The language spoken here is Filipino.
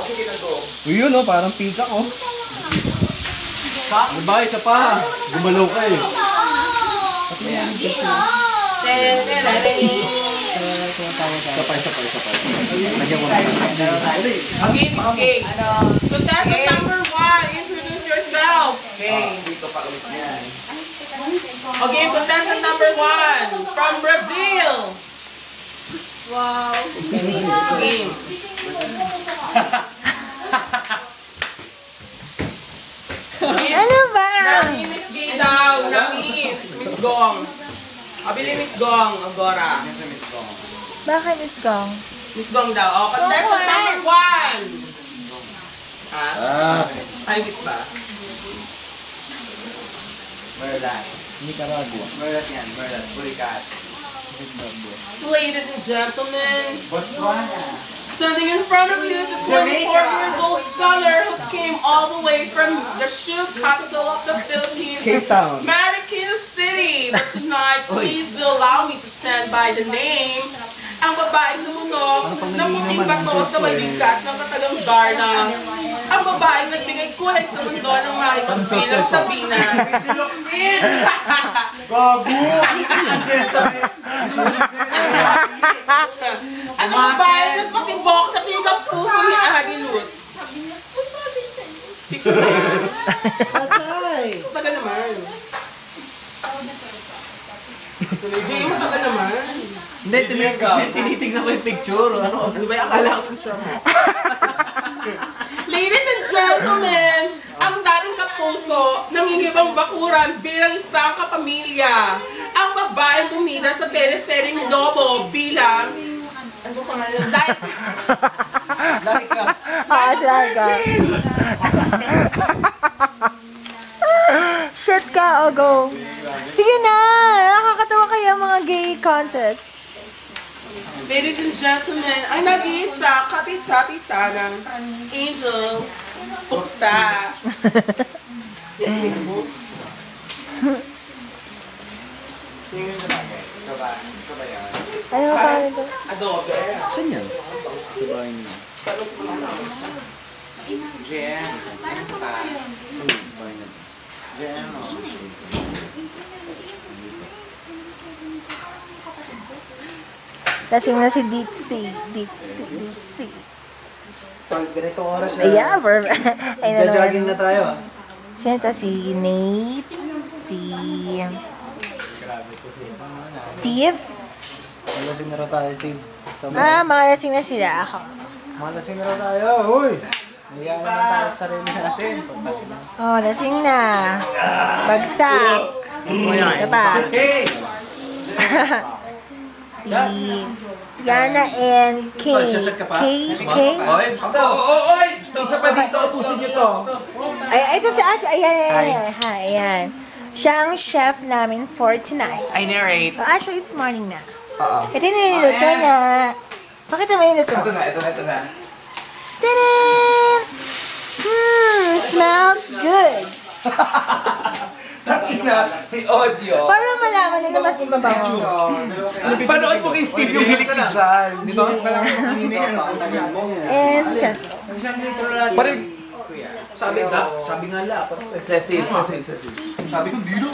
sige na to. Uy, yun, oh, parang peacock, oh. Ano ba? Isa pa. Gumalaw ka, eh. Pati yan. Isa pa. Lagyan mo na. Again, okay. Contestant number 1, introduce yourself. Okay, dito pa ulit yan. Okay, contestant number 1, from Brazil. Wow. Game. Ano ba? Nami, Miss Gay daw. Nami, Miss Gong. Abili Miss Gong, Agora. Bakit Miss Gong? Miss Gong daw. Oh, contestant number 1. Private ba? Merlat. Nicaragua. Merlat yan. Merlat. Burikat. Ladies and gentlemen, Botswana. standing in front of you is a 24-year-old scholar who came all the way from the shoe capital of the Philippines, Cape Town. Marikina City. But tonight, please do allow me to stand by the name. Ang babaeng lumunok ng puting bato sa maligas ng katagang Darna. Ang babaeng nagbigay kulay sa mundo ng makikagbilang Sabina. Gago! Ang babaeng nagpatibok sa tigang puso ni Agilus. Picture na yan. Tagal naman. Jay, matagal naman. Hindi, tinitignan ko yung picture. Ano ba yung akala ko picture mo? Ladies and gentlemen, ang dating kapuso ng inibang bakuran bilang isang kapamilya. Ang babaeng bumida sa teleseryeng Lobo bilang... Ano pa nga yun? Larika. Asaga. Shit ka, Ogo. Sige na! Nakakatawa kaya mga gay contests. Ladies and gentlemen, ang nag-iisa kapit-kapitan ng Angel Puksa. Sino yung sabagay? Ito ba yan? Ano ba ito? Adobe. Saan yan? Diba yun? Jen. Jen. Lasing na si Ditzy. Pag ganitong oras na, Ayan, perfect. Ay, jogging na tayo, ah. Sino ito? Si Nate? Si... Steve? Malasing na raw tayo, Steve. Tama. Mga lasing na sila ako. Malasing na raw tayo, huy! Nayaan naman tayo sa sarili natin. Oh, lasing na. Bagsak. Isa pa. Hey! Si Yana and Kay. Sasad ka pa? Kay? Oy, gusto! Oy! Isa pa dito, upusin niyo to. Ay, ito si Ash. Ayan. Hi, ayan. Siya ang chef namin for tonight. I narrate. Oh, actually, it's morning na. Ito yung niluto na. Pakita mo yung luto. Ito na. Tadaan! Smells good. Takina, may audio. Para malaman nila mas mabango. Panood mo kay Steve yung hilik ni Jan. Di ba? And Cecil. Parang, Sabi nga la. Cecil. Sabi ko, dito.